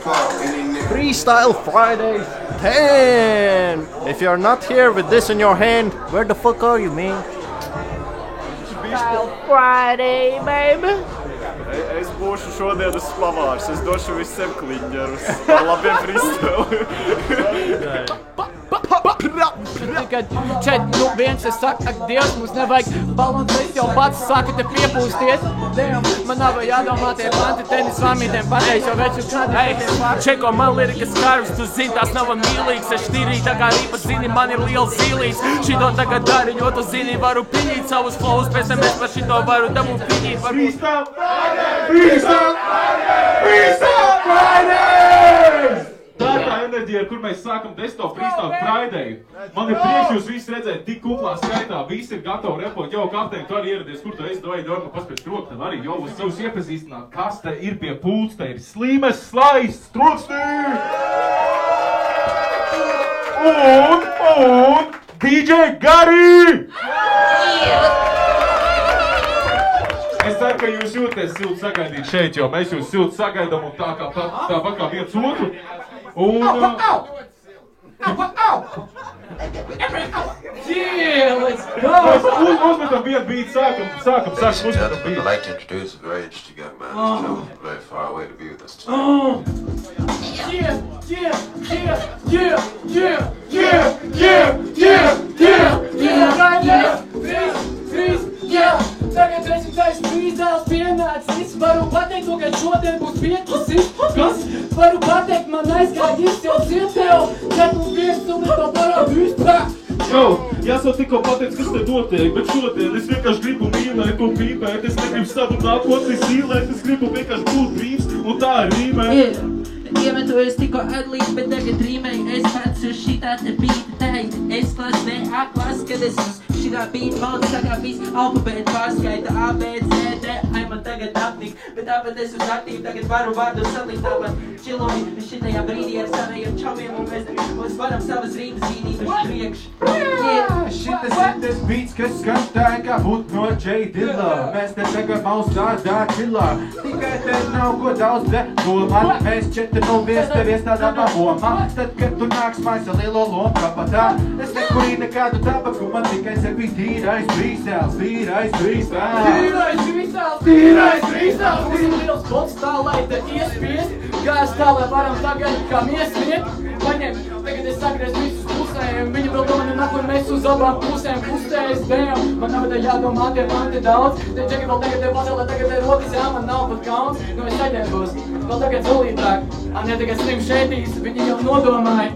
Freestyle Friday 10! If you're not here with this in your hand, where the fuck are you, man? Freestyle Friday, baby! Es būšu šodienas pavārs, es došu visiem kliņģerus ar labiem freestyle. Tikai čet, viens es saku, ak, Dievs, mums nevajag balons, es jau pats saku te piepūsties. Man nav jādomā tie panti tenis vāmītiem pateiks, jo veču kādi čeko man lirikas karus, tu zini, tās nav mīlīgs, es štīrī, tā kā rīpa zini, man ir liels zīlīgs. Šito tagad dari, jo tu zini, varu piņīt savus flows, pēc tam es par šito varu dabūt piņīt. Freestyle Friday! Freestyle Friday! Freestyle Friday! Tā ir tā enerģija, ar kur mēs sākam 10. Freestyle Friday. Man ir prieks jūs visi redzēt tik kuplā skaitā, visi ir gatavi repot. Jau, kapteini, tu arī ieradies, kur tu esi, dovai, Jorma, paspēc trok, tad arī jau uz savus iepazīstināt, kas te ir pie pults, te ir Slimes slaists, trokstī! Un DJ Gari! Es ceru, ka jūs jūties silti sagaidīt šeit, jo mēs jūs silti sagaidām un tāpat kā viens otru. Un... Yeah, let's go! Uzmetam vienu beat, sākam uzmetam beat. I'd like to introduce a very interesting young man who's come very far away to be with us today. Tagad esmu taisn freestyles pienācis. Es varu pateikt to, ka šodien būs 500. Kas? Varu pateikt, man aizgājis jau cietēl. Kad mums viens un to parādu vispār. Jo, jāsot tikko pateic, kas te notiek, bet šodien es vienkārši gribu mīlēt un pīpēt. Es negribu savu nākotni sīlēt, es gribu vienkārši būt brīvs un tā ir rīmēt. Iemetojos tikko adlīt, bet tagad rīmēju. Es pats uz šitā te bīta teikt. Es klās ne A-klās, kad es uz šitā bīta valda sakā visu alfabētu pārskaita A, B, C, D. Ai man tagad apnik, bet tāpat es uz aktīvu tagad varu vārdu salikt. Tāpat čiloju šitajā brīdī ar savējiem čomiem un mēs varam savas rītas vīdīt uz priekš. Šitas ir tas beats, kas skan tā kā būt no J. Dilla. Mēs te tagad maus tādā čilā. Tikai te nav ko daudz domāt. Mēs 4-0-1 tev iestādāmā lomā. Tad, kad tu nāks maisa lielo lomu kapatā, es nekurīju nekādu tabaku, man tikai sevi tīrais freestyles, tīrais freestyles. Tīrais freestyles, tīrais freestyles. Mums ir liels bots tā, lai te iespiest. Gājas tā, lai varam tagad kā miesmiet. Paņem, tagad es sagriez visus pusēm. Viņa vēl domā, nakur mēs uz abām pusēm pustējas dēm. Man nav tā jādomā, tie panti daudz. Te džeki vēl tagad te pasaulē, tagad te rokas, jā, man nav pat kauns. Nu es aģērbos, vēl tagad zulītāk. Anie tagad slim šeitīs, viņi jau nodomāja.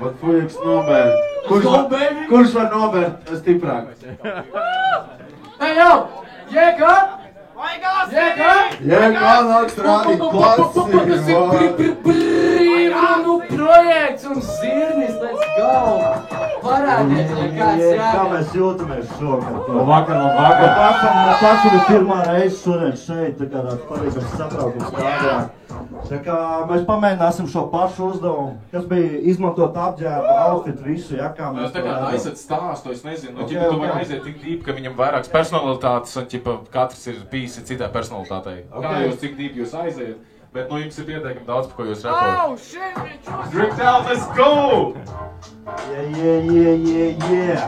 Man fujiks nobērt. Kurš var nobērt stiprāk? Hei, jau! Jēkā! Jēkā nāk strādīt klasi! Brīvunu projekts un zirnis, let's go! Parādiet, ja kāds Kā jāgā. mēs jūtamies šogad? Labvakar. Paši ir pirmā reize šodien šeit, tā kā tāds parīgums satraukums kādējā. Tā kā mēs pamēģināsim šo pašu uzdevumu, kas bija izmantot apģērbu, outfit, visu, ja, kā mēs... Tā kā aizsat stāstu, es nezinu, nu, ķipa, tu vari aiziet tik dīpi, ka viņam vairākas personalitātes un, ķipa, katrs ir bijis citai personalitātei. Kā jūs, cik dīpi jūs aiziet, bet, nu, jums ir pieteikami daudz, par ko jūs repojat. Oh, shit, bitch! Drink down, let's go! Yeah.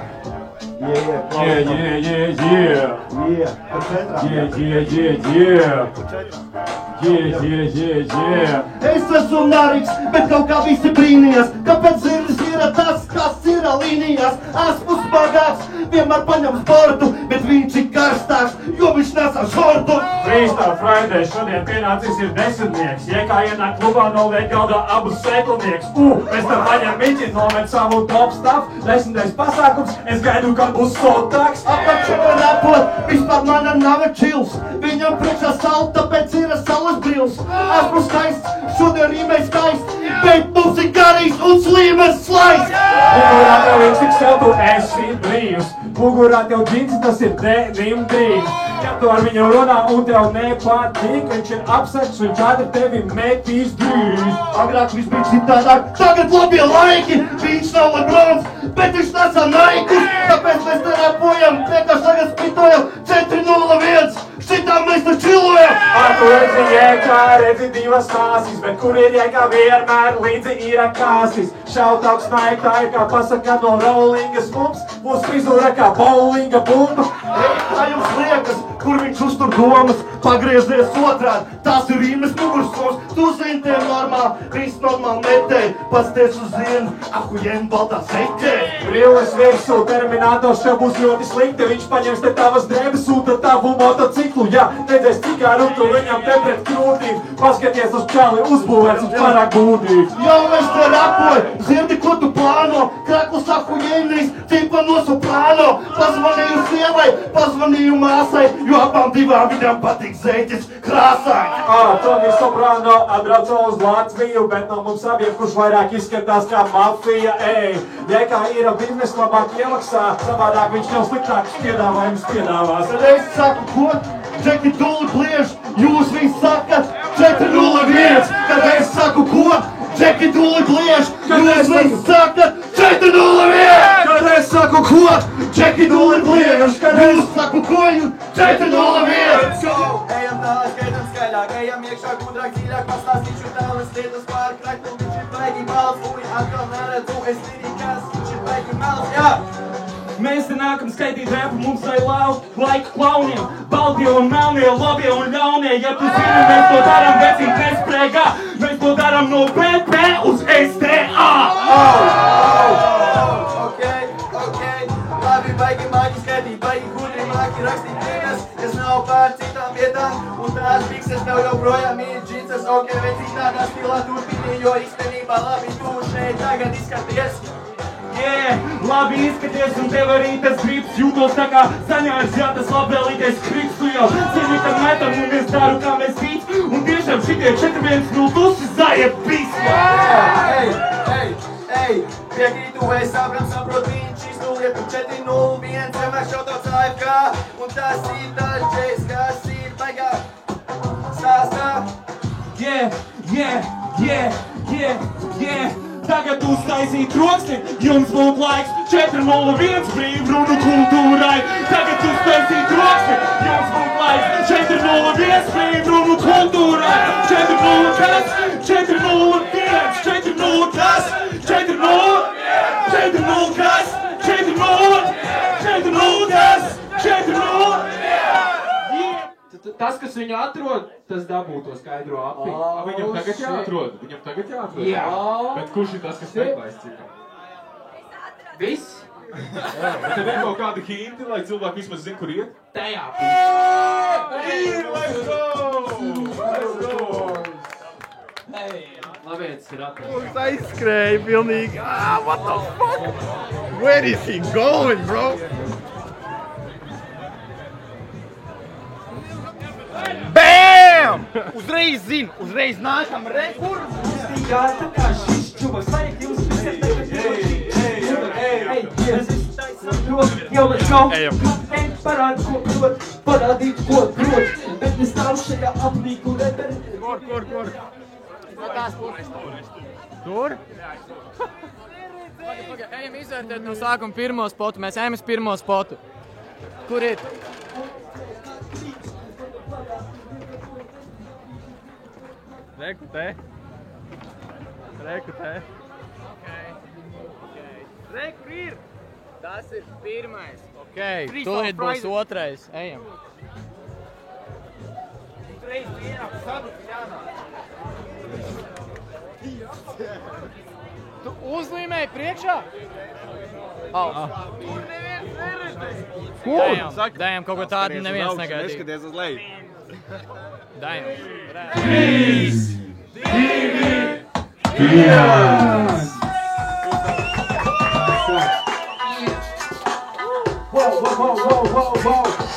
Es esmu Nariks, bet kaut kā visi brīnījās, kāpēc zirnis ir tas, kas ir līnijās. Esmu spagāts, vienmēr paņem sportu, bet viņš ir karstāks, jo viņš nesā šortu. Freestyle Friday šodien pienācis ir 10-nieks. Jēkā ienāk klubā noliek galdā abus sēklinieks. Pēc tam paņem miķi, nomet savu top stuff. 10. pasākums, es gaidu, kad būs sotāks. Apakšu man apot, vispār mana nav čils. Viņam priekšā saule, tāpēc ir saules brils. Esmu skaists, šodien rīmēs skaists, bet mums ir Garijs un Slimes slaists. Mugurā tev viņš tik sev, tu esi brīvs. Mugurā tev džinsi, tas ir denim drīz. Ja tu ar viņu runā un tev nepatīk, viņš ir apseks un čādri tevi metīs drīz. Agrāk viss bija citādāk, tagad labie laiki. Viņš nav Lebrons, bet viņš nesā Naikus. Tāpēc mēs te repojam, vienkārši tagad spitojam Jēkā redzi divas māsīs, bet kur ir jēkā vienmēr līdzi ir kāstis. Šautauks naik, tā ir kā pasaka no rollingas mums, būs frizūra kā bowlinga bumba. Kā jums liekas, kur viņš uztur domas, pagriezies otrād, tās ir rīmes mugursoms, tu zini, tie normāli, viss normāli metēji, pasties uz zienu, ahujen baltā seķē. Brilles virsū, terminators tev būs ļoti slikti, viņš paņems te tavas drēbes, sūta tavu motociklu, ja redzēs cigaru, tu viņam te pret krūtīm, paskaties uz čali, uzbūvēts un pārāk būdīgs. Jau es te rapoju, zirdi, ko tu plāno, krakls ahujenīs, cipa no soprāno, pazvanīju sievai, pazvanīju māsai, jo abām divām viņam patīk zeķis krāsaini. Toni Soprano atbrauca uz Latviju, bet no mums abiem, kurš vairāk izskatās kā mafija, ej. Jēkā ir biznes labāk iemaksā, savādāk viņš nav sliktāks piedāvājums piedāvās. Tad es saku, ko? Džeki duli bliež, jūs visi sakat 401. Kad es saku, ko? Džeki duli bliež, jūs visi sakat 401. Kad es saku, ko? Džeki duli bliež, kad es saku, ko? 401. Ejam tālāk, skaitam skaļāk, ejam iekšā gudrāk, dziļāk, pastāstīšu tālas lietas pār kraktu, viņš ir baigi balts, uj, atkal neredzu, es lirikas, viņš ir baigi malts, jā! Mēs te nākam skaitīt repu, mums vai laika klauniem, baltie un melnie, labie un ļaunie, ja tu zini, mēs to darām vecīt nesprēgā, mēs to darām no PP uz STA! Labi, baigi māki skaitīt, baigi gudri māki rakstīt lietas, kas nav pār citām vietām, un tās bikses tev joprojām ir džinsas, ok, vecīt tādā stilā turpini, jo īstenībā labi tu šeit tagad izskaties. Labi izskaties un tev arī tas grips, jūtos tā kā saņērs, jā, tas labvēlīgais krips, tu jau zini, kad metam un es daru, kā mēs rīt, un tiešām šitie 4-1-0 zaiet bismā! Ej, piekrītu, es saprot, viņš iztulietu 4-0-1, vienmēr šautauts AFK, un tas ir tas džejs, kas ir baigā stāstā. Tagad uztaisīt troksni, jums būtu laiks 401 brīvrunu kultūrai. Tagad uztaisīt troksni, jums būtu laiks 401 brīvrunu kultūrai. 401, 401, 401, 401, 401, 401, 401. Tas, kas viņu atrod, tas dabū to skaidro api. Viņam tagad jāatrod, Jā. Bet kurš ir tas, kas meklēs cikam? Viss? Bet tev ir kaut kāda hinti, lai cilvēki vismaz zin, kur iet? Tajā pīk! Let's go! Labietis ir atrod. Mums aizskrēja pilnīgi. What the fuck? Where is he going, bro? BAM! Uzreiz zinu, uzreiz nākam, kur? Jā, tā kā šis čubaks, vajag jūs visiem Jau, let's go! Ejam. Parādi, ko prot, parādīt, ko prot, bet es nav šajā aplīku reperi. Kur? No tās puses. Tur? Paga, ejam izvērtēt no sākuma pirmo spotu, mēs ejam uz pirmo spotu. Kur ir? Reku te. Rekur ir! Tas ir pirmais. Ok, tūlīt būs otrais. Ejam. Reiz vienam sarupi jānāk. Tu uzlīmēji priekšā? Kur neviens neredzēs? Dajam, kaut ko tādu neviens negaidīja. Neskaties uz leju. Dajam. 3, 2, 1! Wow.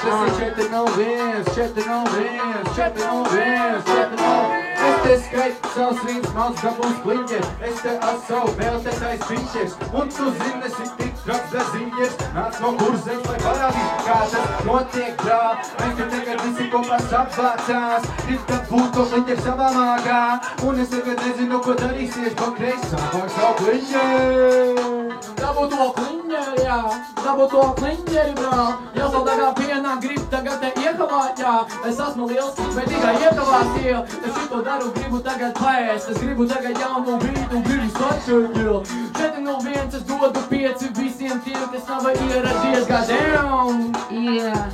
Tas ir 4-0-1, 4-0-1, 4-0-1, 4-0-1. Es te skaitu savus rītus, mals dabūs bliņķers. Es te savu vēl te tais piņķers. Un tu zini, esi tik traks bez ziņķers. Nāc no kurzemes, lai parādītu, kā tas notiek, brāl. Mēs te tagad visi kopā savācās. Grib, kad būtu bliņķers savā māgā. Un es tagad nezinu, ko darīsies pa kreisi. Savāk savu bliņķers. Dabūt to kliņģeri, jā. dabūt to kliņģeri, brā. Jāsal tagad pienā grib tagad te iekavāt, jā. Es esmu liels, bet tikai iekavāt, jā. Es šito daru, gribu tagad paēst. Es gribu tagad jaunu brīdu, gribu sačert, jā. 401, es dodu 5 visiem tiem, kas nav ieradies, goddamn. Yeah.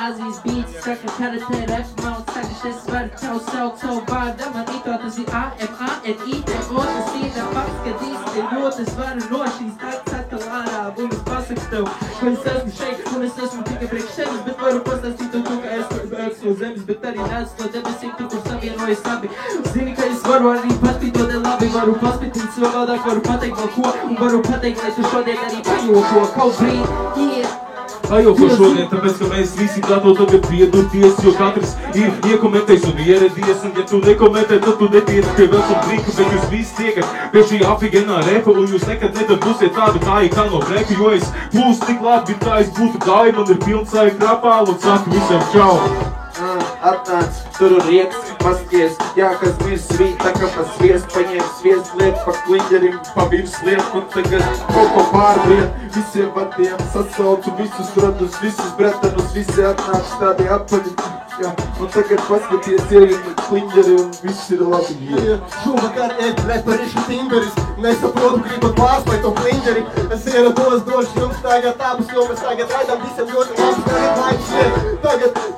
Azijas beats, saka karate rap mouth, saka šis var tev saukt savu vārdu, man ito tas ir A-M-A-N-I-T-O, tas ir fakts, ka īsti ļoti es varu no šīs tāds atkal ārā, un es pasaku tev, ka es esmu šeit, un es esmu tikai priekš sevis, bet varu pastāstīt tev, ka es no zemes, bet arī nāc no debesīm, tur, kur savienojas abi. Zini, ka es varu arī paspīt to te labi, varu paspīt savādāk, varu pateikt vēl ko, un varu pateikt, lai tu šodien arī pajoko, kaut brīd, yeah. Pajoko šodien, tāpēc, ka mēs visi gatavi tagad piedurties, jo katrs ir iekomentējis un ieradies, un ja tu nekomentē, tad tu netiec pie vēl un brīku, bet jūs visi tiekat pie šī afigenā repa, un jūs nekad nedabūsiet tādu kā no breku, jo es plūstu tik labi, kā es būtu gāju, man ir pilns saik rapālu, un saku visiem čau. Atnāc, tur rieks, masties, jā, kas mirs svīt, tā kā pa sviest, paņēm sviest liet, pa kliņģerim, pa virs liet, un tagad koko pārliet, visiem vardiem sasaucu, visus radus, visus bretanus, visi atnāc tādi apaļi, jā, un tagad paskaties, ierina kliņģeri, un viss ir labi, jā. Šovakar reperīšu timberis, nesaprotu, gribat pārspēt to kliņģeri, es ierados došu jums tagad abus, jo mēs tagad raidām visiem ļoti labi, tagad laiks iet,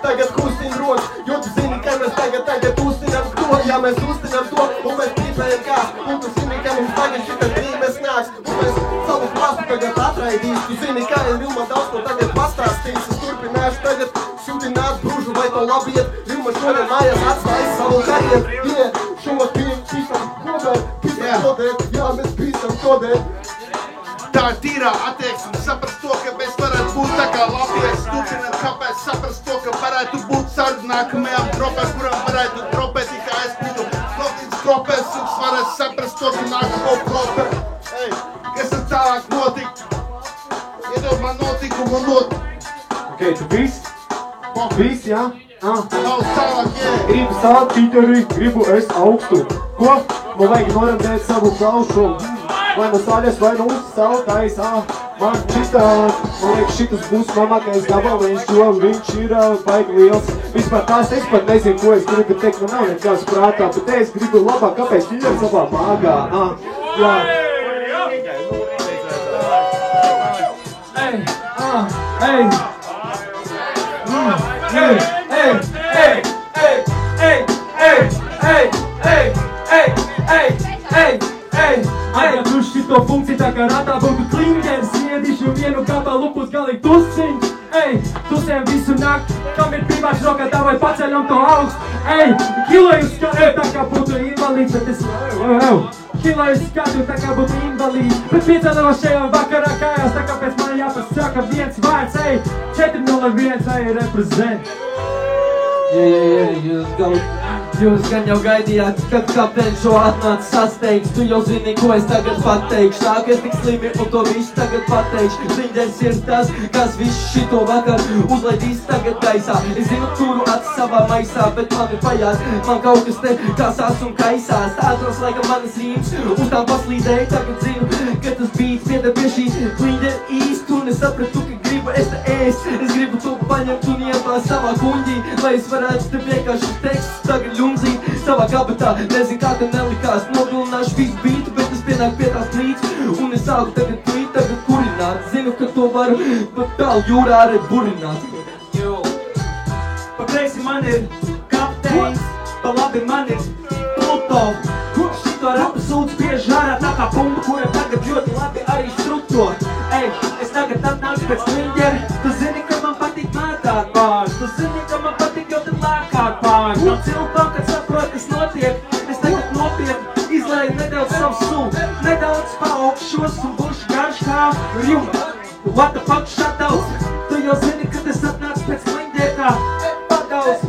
tagad kustin rokas, jo tu zini, ka mēs tagad uztinām to, ja mēs uztinām to, un mēs gribējam kā, un tu zini, ka mums tagad šitā grīmes nāks, un mēs savu klasu tagad atraidīs, tu zini, kā ir Vilma daudz ko tagad pastāstīs, es turpināšu tagad šutināt bružu, vai to labi iet, Vilma šodien mājās atstājis savu karieru, šovakar pīstam kodēt, jā, mēs pīstam kodēt. Tā ir tīrā attieksme, saprast to, ka mēs varētu būt tā kā labies, turpināt kāpēc saprast to, ka varētu būt sargi nākamajām dropēm, kuram varētu dropēt, kā es būtu Flotins dropēs, un varētu saprast to, ka nākamo dropē. Ei, kas ir tālāk notikt? Iedod man notikumu un Ok, tu viss? Viss, jā? Nav tālāk, jā. Gribu sākt ķiteri, gribu es augstu. Ko? Man vajag norandēt savu klaušu. Vai no saļas, vai no uzsaltais, man šitā, man liekas, šitas būs mamākais gabaliņš, jo viņš ir baigi liels. Vispār tās es pat nezinu, ko es gribu teikt, man nav nekās prātā, bet es gribu labāk, kāpēc ķiļam savā māgā, jā. Atgat uz šito funkciju, tā kā ratā būtu kliņģeris, iedīšu vienu gabalu pus galīgi tusiņš. Ej, tusēm visu nakti, kam ir privāts rokā, tā vai paceļam to augstu. Ej, kiloju skatu, tā kā būtu invalīds, bet es... Kiloju skatu, tā kā būtu invalīds, bet piecēlos šajā vakarā kājās, tā kā pēc man jāpasaka viens vārds. Ej, 401, ej, reprezent. Jūs gan jau gaidījāt, kad kapteinis šo atnāca sasteigs. Tu jau zini, ko es tagad pateikšu. Tā, ka es tik slimi un to visu tagad pateikšu. Kliņģeris ir tas, kas visu šito vakar uzlaidīs tagad gaisā. Es zinu, turu acis savā maisā, bet man ir pajās. Man kaut kas te kasās un kaisās. Tādos laikam manas rīms uz tām paslīdēju. Tagad zinu, ka tas beats pieder pie šī kliņģeri īsti. Un es sapratu, ka gribu es te ēst. Es gribu to paņemt un iebāzt savā kuņģī, lai es varētu te vienkārši teksts tagad ļumzīt savā kabatā. Nezinu, kā te nelikās, nogalināšu visu bītu, bet es pienāku pie tās plīts. Un es sāku tagad plīt, tagad kurināt. Zinu, ka to varu pat tālu jūrā arī burināt. Pa kreisi man ir kapteinis, pa labi man ir Pluto. Šito rapu sūdz bieži ārā tā kā pumpa, kura tagad ļoti labi arī struto. Ej, es tagad atnāku pēc kliņģeri, tu zini, ka man patīk mētāt pārs. Tu zini, ka man patīk jau tad lēkāt pārs. No cilpām, kad saprot, kas notiek, es tagad nopietni izlēju nedaudz savu sūdu. Nedaudz paaugšos un būšu garš kā rjuma. What the fuck, shutouts? Tu jau zini, kad es atnācu pēc kliņģeri kā pagaus.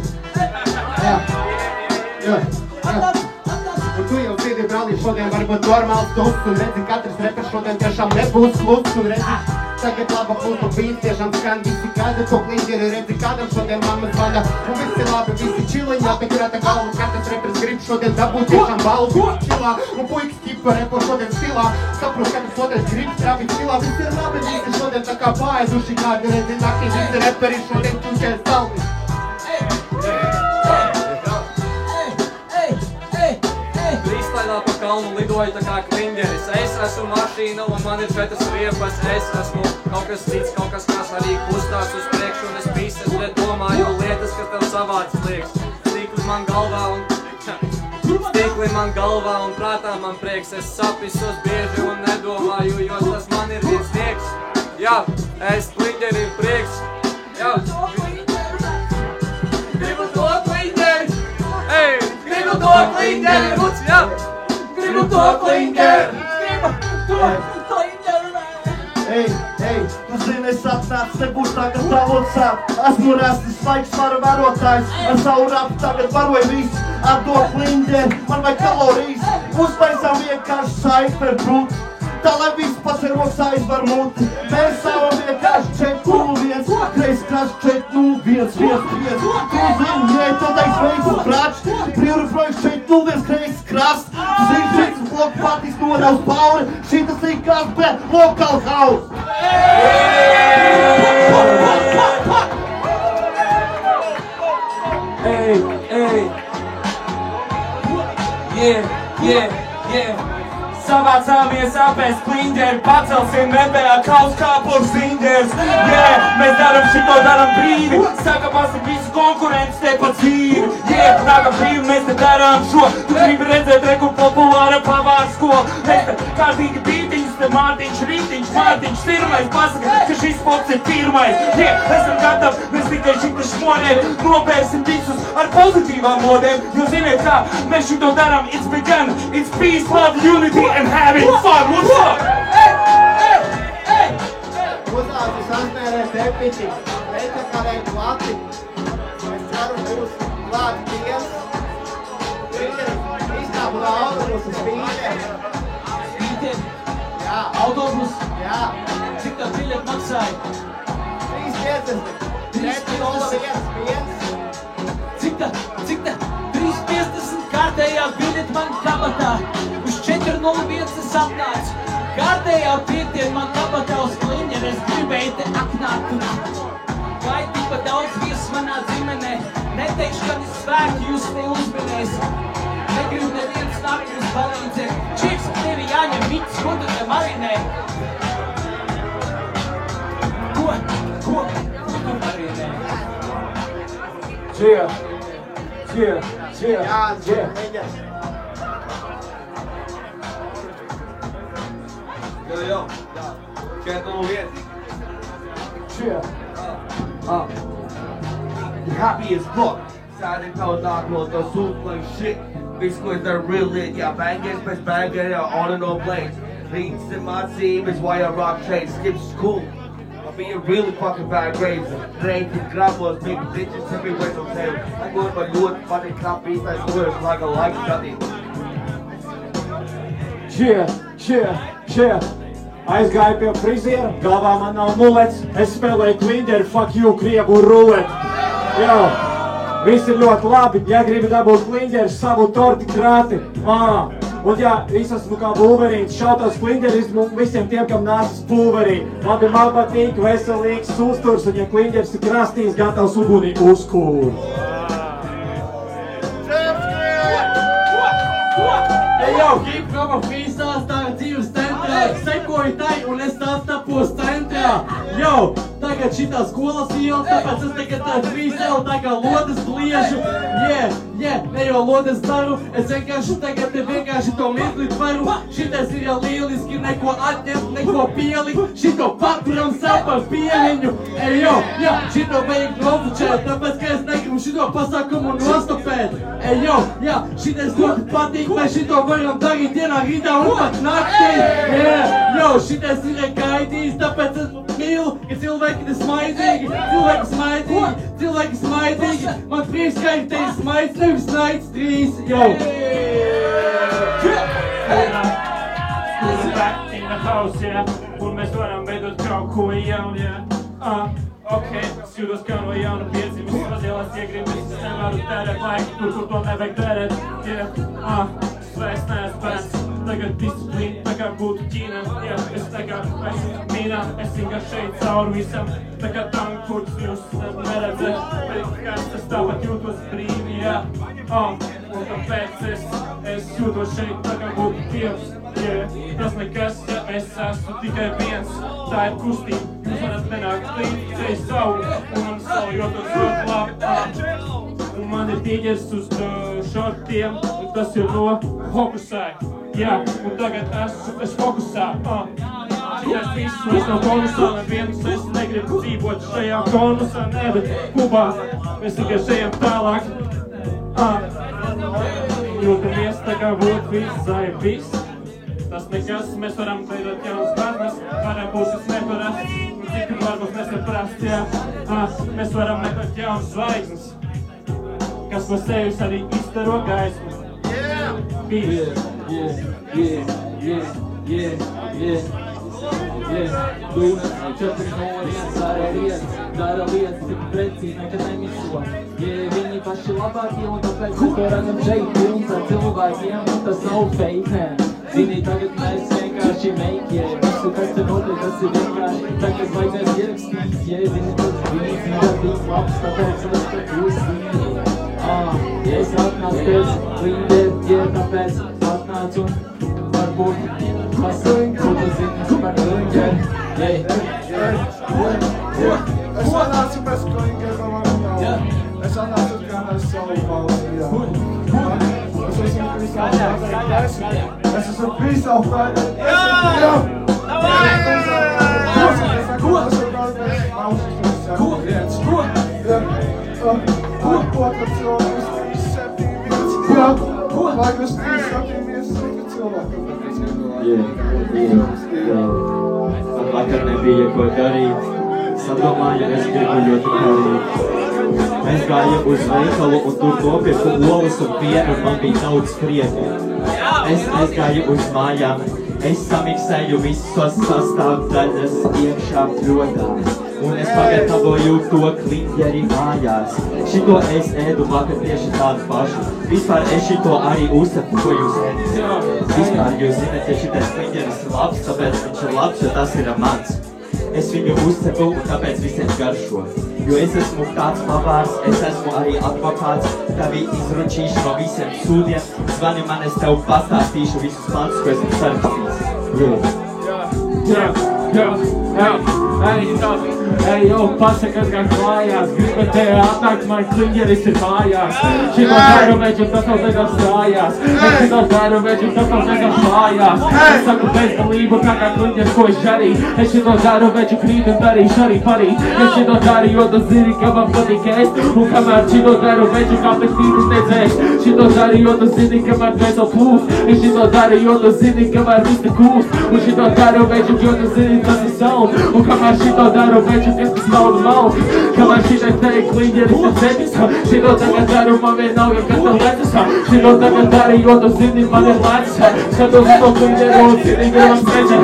Un tu jau zini, brālī, šodien varbūt normāls tusts, un redzi, katrs repers šodien tiešām nebūs klusts, un redzi, tagad laba pulpa bīns, tiešām skan visi gaida to kliņģeri, redzi, kādam šodien mamma zvaļa, un visi labi, visi čiliņā, bet ir tā galva, katrs repers grib šodien dabūt tiešām balvu čilā, un puikas ķipa repo šodien stilā, saprot, katrs šodien grib strāvīt stilā, visi ir labi, visi šodien šodien tā kā paēduši kādi redzi naktī, visi reperi šodien čučēs saldi. Frīstailā pa kalnu lidoju tā kā kliņģeris. Es esmu mašīna un man ir 4 riepas. Es esmu kaut kas cits, kaut kas kas arī kustās uz priekšu un es pīses, bet domāju lietas, kas tev savāds liekas. Stīkli man galvā un prātā man prieks. Es sapisos bieži un nedomāju, jo tas man ir viens nieks. Jā, es kliņģeri ir prieks. Jā. Gribu to kliņģeri! Ei! Gribu to kliņģeri! Lūdzu, jā! Gribu to kliņģeri! Gribu to kliņģeri! Ei, tu zini, es atnācu, nebūs tagad tavot sāp. Esmu rastis svaigs varu vērotājs, ar savu rapu tagad varoju visu. Atdod kliņģeri, man vajag kalorijas, uztaisām vienkārši saiti par brūti. Tā lai viss pats ir roks aizvar muti. Mēs savam vienkārši 4-0-1, kreis kraš 4-0-1, 1-1. Tu zini, ja to teiks veiks un prač, brīvru projekts 4-0-1, kreis krast. Tu zini, šeit uz bloku patīs nodaus pauri, šitas ir kas, bet local house. Yeah. Savācāmies apēst kliņģeri, pacelsim nebējā kaus kāpurs ziņģers. Mēs daram brīvi, sakapasim visu konkurentus te pa dzīvi. Nākam brīvi, mēs te darām šo, tu gribi redzēt reku populāra pavāra skola. Mēs te kārtīgi bītiņus, te Mārtiņš, Rītiņš, Mārtiņš, Sirmais pasaka, ka šis pops ir pirmais. Esam gatavi, mēs tikai šita šmonēm, nopērsim visus ar pozitīvām modēm. Jo ziniet kā, mēs šito darām, it's begun, it's peace, love, unity and having fun. What's up? Uzlācis Antmērē tepiķi, veicakarē klati. Es ceru, būs klāt viens. Izkāpu no autobusu spīteri. Spīteri? Jā. Autobus? Jā. Cik tā biļeti maksāja? 3,50. 3,01. Cik tā? 3,50 kārtējā biļeti man kabatā. Uz 4,01 es atnācu. Kārtējā piekdien man kabatā uz kliņģeri, es gribēju te atnākt un vai tikpat daudz viesu manā ģimenē. Neteikšu, ka es svēku jūs te uzminēs. Negribu neviens nākt jūs palīdzēt. Čips, tevi jāņem mits, ko tu te marinē? Ko tu marinē? Yeah. Yo, 4-0-1. Happy as fuck. Side and toe knock on the suit like shit. These squares that are real lit. Yeah, bangers, best banger, on and on blades. Beats in my team is why I rock trade. Skip school. I'm being really fucking bad grades. Drinking grabbers, big bitches, everywhere on tail. I go in my loot, fucking copies, like words, like a like nothing. Aizgāju pie friziera, galvā man nav mulets, es spēlēju kliņģeri, fuck you, Krievu ruleti. Viss ir ļoti labi, ja gribi dabūt kliņģeri, savu torti krāti. Un ja es esmu kā Wolverīns, šautos kliņģerismu visiem tiem, kam nācis pulverī. Labi, man patīk veselīgs uzturs, un ja kliņģeris ir krastīs, gatavs ugunī uzkūr. Hip-hopa freestyles tā dzīves centrā. Sekoju tai un es attapos centrā. Tagad šitā skolas ielas, tāpēc es tagad freestyle tā kā lodes bliežu. Ne jau lodes daru, es vienkārši tagad te vienkārši to mirklit varu. Šitais ir jau lieliski, neko atņemt, neko pielikt. Šito paturam sev par piemiņu. Šito vajag nofučēt, tāpēc, ka es negribu šito pasākumu nostopēt. Šitais ļoti patīk, mēs šito varam darīt dienā, rītā un pat naktī. Šitais ir gaidījis, tāpēc es mīlu, ka cilvēki ir smaidīgi. Man prieks, ka ir tevi smaids, nevis naids 3. Back in the house, un mēs varam veidot kaut ko jaunu, Ok, es jūtos kā no jauna piedzīmes, pazielās iegribas, nevaru tērēt laiku tur, kur to nevajag tērēt. Vairs neesmu bērns, tagad disciplīna, tā kā būtu Ķīnā. Jā, es tagad esmu mīnā, es vienkārši šeit cauri visam. Tā kā tankuļus jūs neredzat, bet kāds tas tāpat jūtos brīvi, jā. Un tāpēc es jūtos šeit, tā kā būtu Dievs. Tas nekas, ja es esmu tikai viens, tā ir kustība. Jūs varat nenākt līdz ceļu savu, un man savu jūtos ļoti labi. Un man ir tīģers uz šortiem, un tas ir no Hokusai. Jā, un tagad es fokusā. Šitais viss vairs nav konusā, nevienus es negribu dzīvot šajā konusā, ne, bet Kubā mēs tikai šajam tālāk. Jūtamies tā kā būtu visai viss. Tas nekas, mēs varam veidot jaunas bērnas, varam puses neparast, un citu varbūt nesaprast, jā. Mēs varam meklēt jaunas zvaigznes, kas no sevis arī izstaro gaismu. Dūnas, 401, dara lietas, tik precīzi nekad nemiso. Viņi paši labākie, un tāpēc mēs to redzam šeit pilns ar cilvēkiem, un tas nav fake, nē. Zini, tagad mēs vienkārši meikie, visu, kas te notiek, tas ir vienkārši, tā, kas vajadzēs ierakstīt, zini, tas bija zīdarbīgi labs, tāpēc es te kūstīju. Es atnācu pēc līderi, tāpēc atnācu un varbūt pasaka, ko tu zini par līderi. Es atnācu pēc klingera, es atnācu gan ar savu valstī, Es esmu Freestyle Friday. Vakar nebija ko darīt. Sadomāju, es gribu ļoti darīt. Mēs gājām uz veikalu un tur nopirku olas un pienu, un man bija daudz prieka. Es aizgāju uz mājām, es samiksēju visos sastāvdaļas iekšā pļodā. Un es pagatavoju to kliņģeri mājās. Šito es ēdu vakar tieši tādu pašu. Vispār es šito arī uzcepu, ko jūs ēdat. Vispār jūs zināt, ja šitais kliņģeris ir labs, tāpēc viņš ir labs, jo tas ir mans. Es viņu uzcepu un tāpēc visiem garšo. Jo es esmu tāds pavārs, es esmu arī advokāts, tavi izručīšu no visiem sūdiem. Zvani man, es tev pastāstīšu visus pantus, ko esmu sarakstījis. Ej, jau pasakas gan klājās, gribat te atnākt, man kliņģeris ir mājās. Šito daru veģu, tas nav tagad stājās. Es šito daru veģu, tas nav tagad klājās. Es saku bezdalību, tā kā kliņģeris, ko es žarīju. Es šito daru veģu, krīt un darīšu arī parīt. Es šito daru, jo tu zini, ka man patīk ēst. Un kamēr šito daru veģu, kāpēc tīrus nedzēst. Šito daru, jo tu zini, ka man dvēsel plūst. Es šito daru, jo tu zini, ka man viss te kūst. Un šito daru veģu, jo tu zini, tas ir sound. Un kamēr šito daru veģu, kas tas naudu malk. Kamēr šitais te kliņģeris ir ceļis. Šito tagad daru, man vienalga, kas tā lecas. Šito tagad daru, jo tu zini, man ir lecas. Skatos to kliņģeri un zini, gribam sprečēt.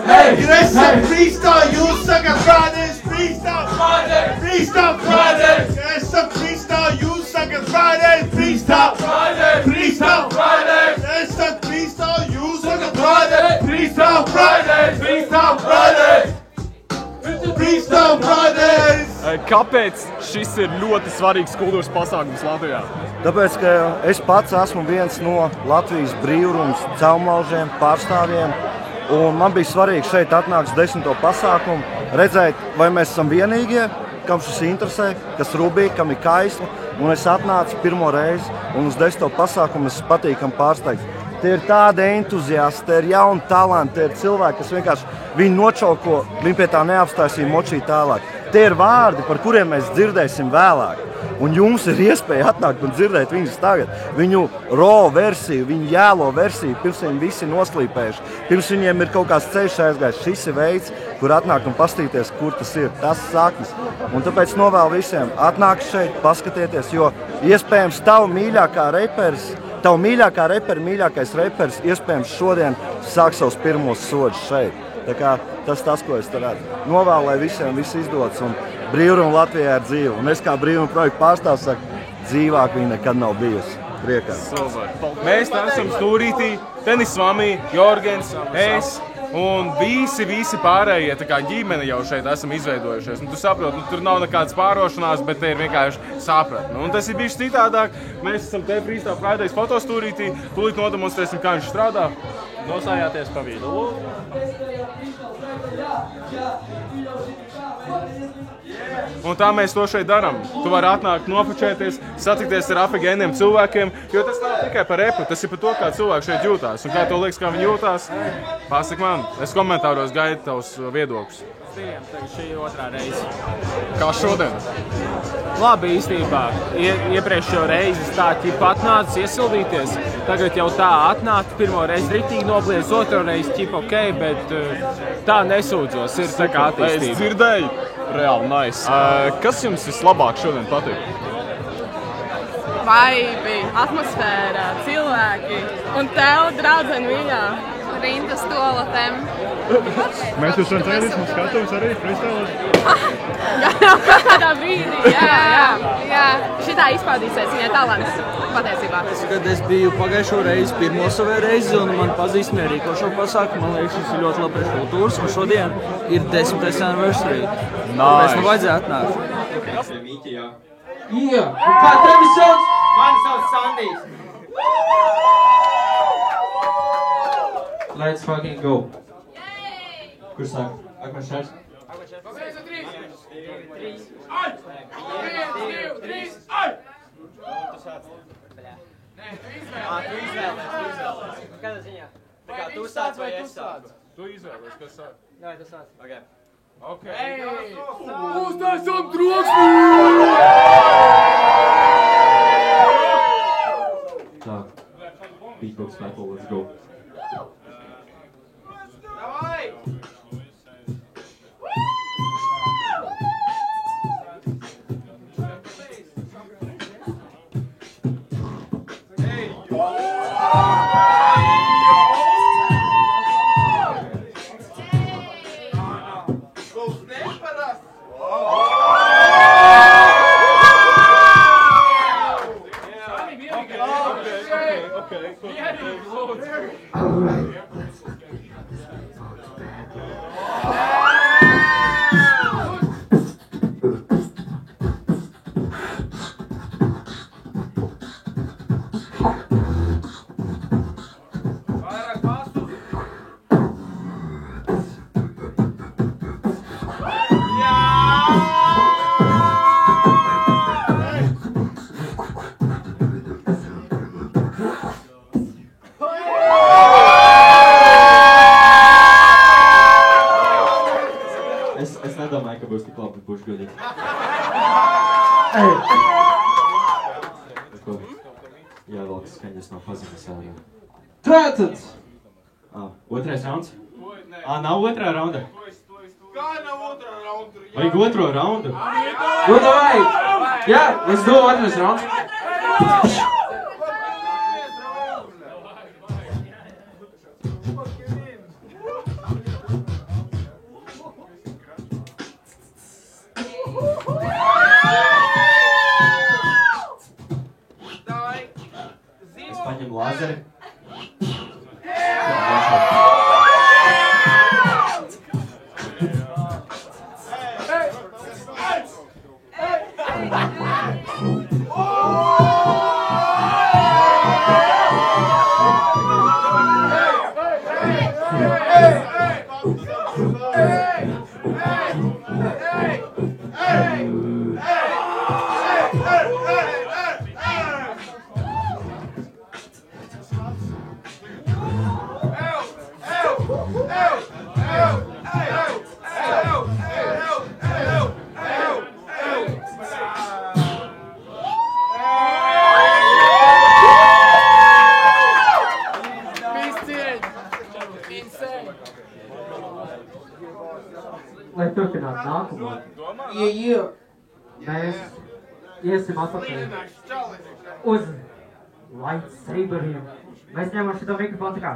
Es saku Freestyle, jūs sakat Fridays, Freestyle Friday, Freestyle Friday. Es saku Freestyle, jūs sakat Friday, Freestyle Friday, Freestyle Friday. Es saku Freestyle, jūs sakat Friday, Freestyle Friday, Freestyle Friday. Freestyle Fridays! Kāpēc šis ir ļoti svarīgs kultūras pasākums Latvijā? Tāpēc, ka es pats esmu viens no Latvijas brīvrunas celmlaužiem, pārstāvjiem. Un man bija svarīgi šeit atnākt uz 10. pasākumu, redzēt, vai mēs esam vienīgie, kam šis interesē, kas rūpīgi, kam ir kaisli. Un es atnācu pirmo reizi, un uz 10. pasākumu es patīkami pārsteigts. Tie ir tādi entuziasti, tie ir jauni talanti, tie ir cilvēki, kas vienkārši viņu nočauko, viņi pie tā neapstāsīja močī tālāk. Tie ir vārdi, par kuriem mēs dzirdēsim vēlāk. Un jums ir iespēja atnākt un dzirdēt viņus tagad. Viņu raw versiju, viņu jēlo versiju, pirms viņi visi noslīpējuši. Pirms viņiem ir kaut kāds ceļš aizgājis. Šis ir veids, kur atnākt un pastīties, kur tas ir. Tas saknes. Un tāpēc novēlu visiem atnākt šeit, paskatieties, jo iespējams tavu mīļākā reperis, mīļākais reperis iespējams šodien sāk savus pirmos soļus šeit. Tā kā tas, ko es te redzu. Novēlu, lai visiem viss izdodas un brīvruna Latvijā ir dzīva. Un es kā brīvruna projekta pārstāvs saku, dzīvāk viņa nekad nav bijusi. priekā. Mēs tā esam stūrītī, Denis Svamī, Jorgens, es un visi pārējie tā kā ģimene jau šeit esam izveidojušies. Un tu saproti, tur nav nekādas pārošanās, bet te ir vienkārši sapratne. Un tas ir bijis citādāk. Mēs esam te Freestyle Fridays fotostūrītī, tūlīt nodemonstrēsim, kā viņš strādā. Nosājāties pa vidu. Un tā mēs to šeit darām. Tu vari atnākt, nofočēties, satikties ar apigēniem cilvēkiem, jo tas nav tikai par repu, tas ir par to, kā cilvēki šeit jūtās. Un kā tev liekas, kā viņi jūtās, pasaki man. Es komentāros gaidu tavus viedokļus. Tagad šī otrā reize. Kā šodien? Labi īstībā. Iepriekšējo reizi tā ķipa atnācis iesildīties. Tagad jau tā atnākt, pirmo reizi ritīgi nobliedz, otro reizi ķipa ok, bet tā nesūdzos, ir tā kā attīstība. Es dzirdēju, reāli nice. Kas jums vislabāk šodien patīk? Vaibi, atmosfēra, cilvēki un tev, draudzeni viņā. Rinda stolatēm. Mēs jūs varam teikt, mums skatums arī freestyle. Kādā brīdī, jā. Šitā izpaudīsies viņai talants, patiesībā. Kad es biju pagājušo reizi, pirmo savu reizi, un man pazīstami arī ko šo pasākumu, man liekas, šis ir ļoti labs kultūras, un šodien ir 10. anniversary. Mēs nu vajadzēja atnākt. Tas ir Mīķi, jā. Jā, un kā tevi sauc? Mani sauc Sandijs. Let's fucking go. Kur sāk? Akmens šāds? Kādā ziņā? Tā kā tu sāc vai es sācu? Tu izvēlies, kas sāk? Jā, tu sāc. Ok. Uztaisam troksni! Tā. Beatbox battle, let's go. Tātad! Otrais rauns? Nav otrā raunda? Kā nav otrā raunda? Vajag otro raundu? Nu, davai! Jā, let's do otrais rauns. Es paņemu lāzeri. Lai turpinātu nākamo. Mēs iesim atpakaļ uz lightsaberiem. Mēs ņemam šito mikrofonu tā kā.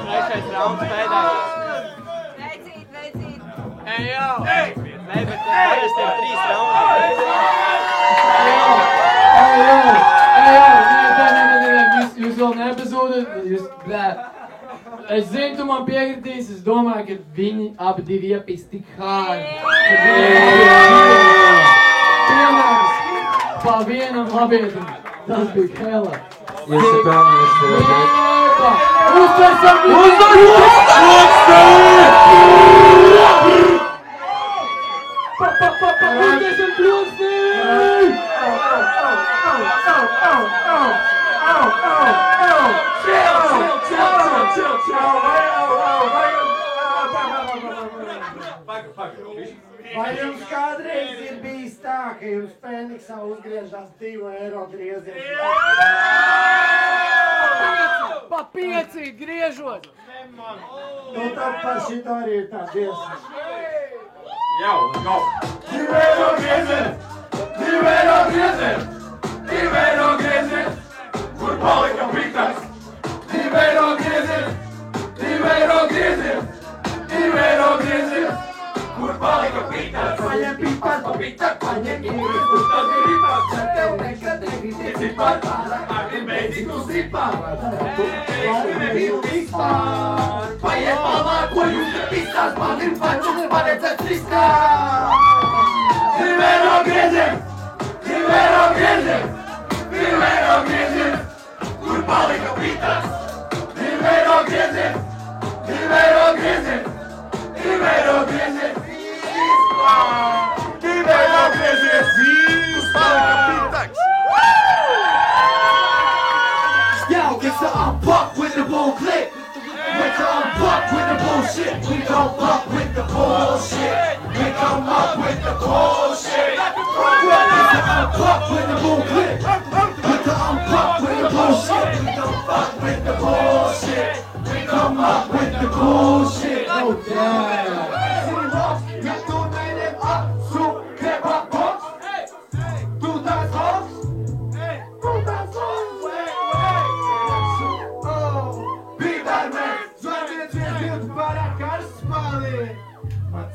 Trešais rauns pēdējais. Veicīt! Ej, jau! Nē, bet parasti ir 3 raundi. Nē, jūs vēl nepazūdat, jūs, blē. Es zinu, tu man piekritīs, es domāju, ka viņi abi divi iepīs tik hāri. Piemērs pa vienam labietim, tas bija hela. Jūs ir pelnījuši Ēpa! Uztaisam! Uztaisam plosnī! Vai jums kādreiz ir bijis tā, ka jums Fēniksā uzgriežās 2 eiro grieziens? Pa 5 griežot! Nu tad par šito arī ir tā dziesma. Jau, let's go! 2 eiro grieziens! 2 eiro grieziens! 2 eiro grieziens! Kur palika pitas? 2 eiro grieziens! 2 eiro grieziens! 2 eiro grieziens! Kur palika pitas? Paņem pitas, pa pitas, paņem īris, kur tas gribas, bet tev nekad negribēsi par pārāk, agri beidzi tu zipā. Tu nebiju vispār. Paņem palā, ko jūs te pistās, man ir pačuks paredzēts riskā. 2 eiro grieziens! 2 eiro grieziens! 2 eiro grieziens! Kur palika pitas? 2 eiro grieziens! 2 eiro grieziens! 2 eiro grieziens! 2 eiro grieziens! Yo, it's the unfuck with the bull clip. With the unfuck with the bullshit. We don't fuck with the bullshit. We come up with the bullshit. It's the unfuck with the bull clip. With the unfuck with the bullshit. We don't fuck with the bullshit. We come up with the bullshit. No doubt.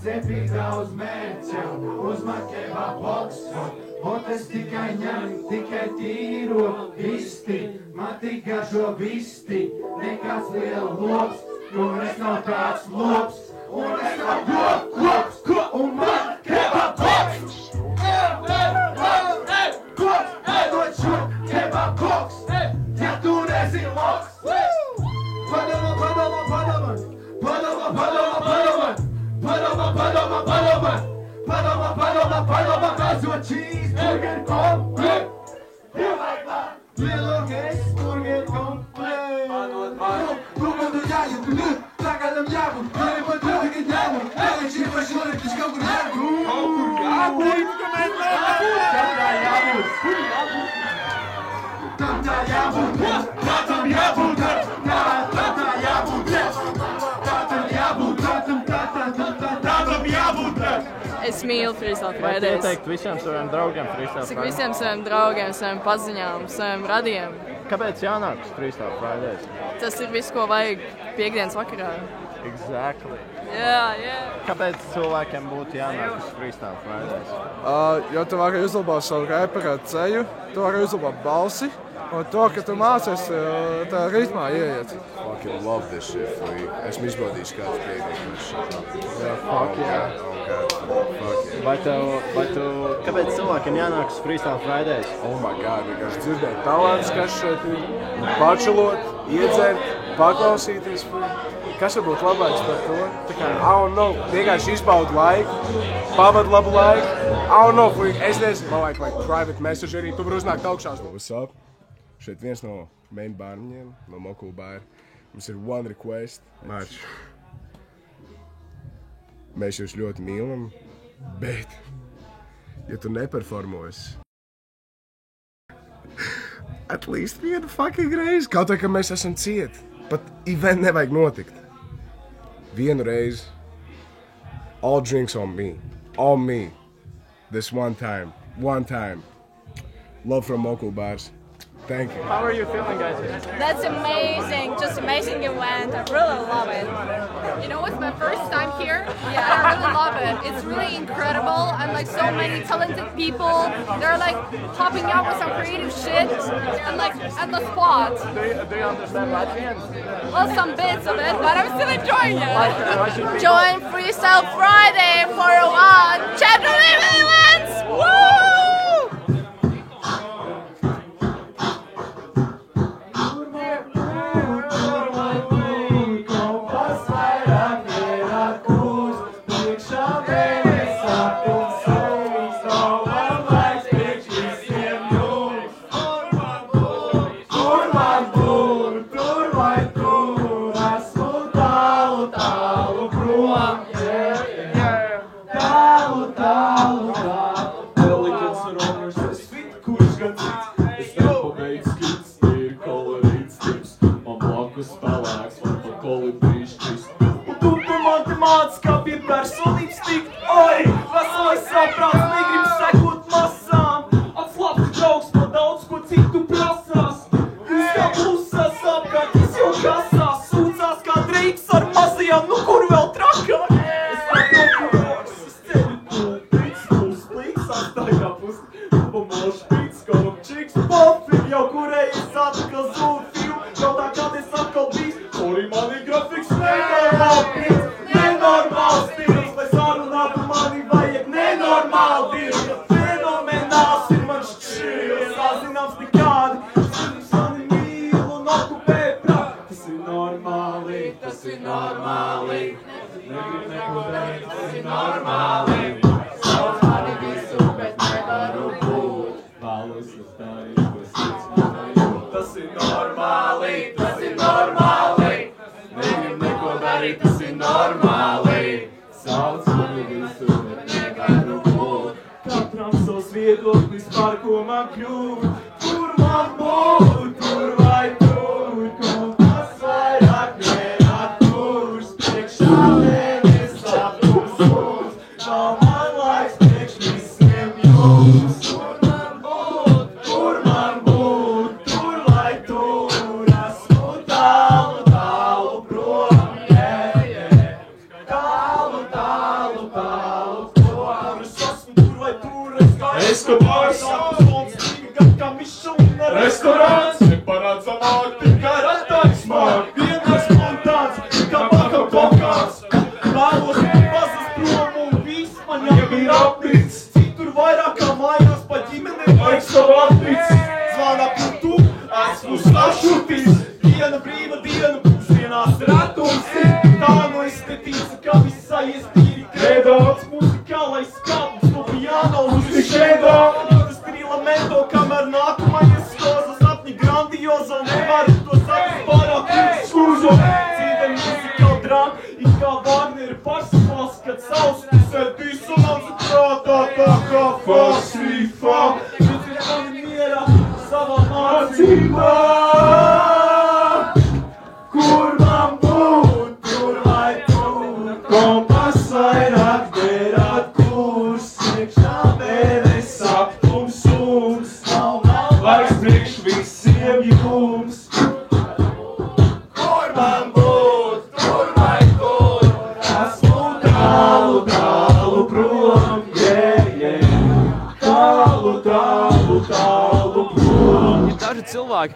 Cepīgā uz mērķiem, uzmakēvā boksu, botes tikai ņem, tikai tīro visti, man tik garšo visti, nekāds liela lops, un es nav tāds lops, un es nav lops, un man kebā boks. Dod šo kebā boks, ja tu nesi loks. Padoma, padoma, padoma, padoma, padoma, padoma. Paloma, paloma, paloma, paloma, paloma, paloma, gazo cheeseburger complet. Little cheeseburger complet. Como do jago, tagadam jago, ele botou que jago, ele te fechou e te escapou jago. Es mīlu Freestyle Fridays. Vai tu visiem saviem draugiem Freestyle Fridays? Cik visiem saviem draugiem, saviem paziņām, saviem radiem. Kāpēc jānāk uz Freestyle Fridays? Tas ir viss, ko vajag piekdienas vakarā. Exactly. Jā. Kāpēc cilvēkiem būtu jānāk uz Freestyle Fridays? Jo tu vari uzlabot savu repera ceļu, tu vari uzlabot balsi, un to, ka tu mācies, tā ritmā ieiet. Fucking love this shit, freak. Esmu izbaudījis kādu piekdienas šeit. Fuck yeah. Vai tu, kāpēc cilvēkiem jānāk uz Freestyle Fridays? Oh my god, vienkārši dzirdēt talants, kas šeit ir, pačalot, iedzert, paklausīties. Kas var būt labāks par to? Tā kā, I don't know, vienkārši izbaudu laiku, pavadu labu laiku. I don't know, freak, es nezinu, man vajag like private message arī, tu var uznākt augšās. What's up? Šeit viens no main bārņiem, no Mokulu bāra. Mums ir one request. Mārč. Mēs jūs ļoti mīlam, bet, ja tu neperformosi, at least vienu fucking reizi, kaut vai, ka mēs esam cieti, pat event nevajag notikt. Vienu reizi, all drinks on me. All me. This one time. Love from local bars. Thank you. How are you feeling, guys? That's amazing, just amazing event. I really love it. You know, it's my first time here. Yeah, I really love it. It's really incredible, and like so many talented people. They're like popping up with some creative shit, and like at the spot. Do you understand Latvian? Well, some bits of it, but I'm still enjoying it. Join Freestyle Friday for a while. Chapter events! Woo!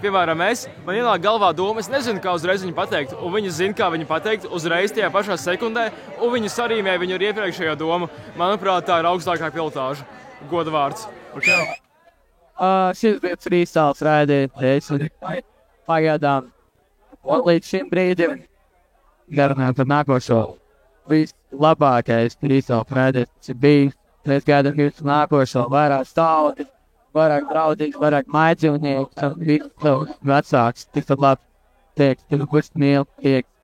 Piemēram, man ienāk galvā doma, es nezinu, kā uzreiz viņu pateikt, un viņi zina, kā viņu pateikt uzreiz tajā pašā sekundē, un viņi sarīmē viņu ar iepriekšējo domu. Manuprāt, tā ir augstākā pilotāža. Goda vārds. Šis bija Freestyle Friday. Pagaidām. Un līdz šim brīdim garunājam par nākošo. Vislabākais Freestyle Friday bija. Mēs gaidām jūs nākošo vairāk stāvokļu. Vairāk draudzīgs, vairāk mājdzīvnieks un visu vecāks. Tikpat labi teikt, tu būs mīl, tiek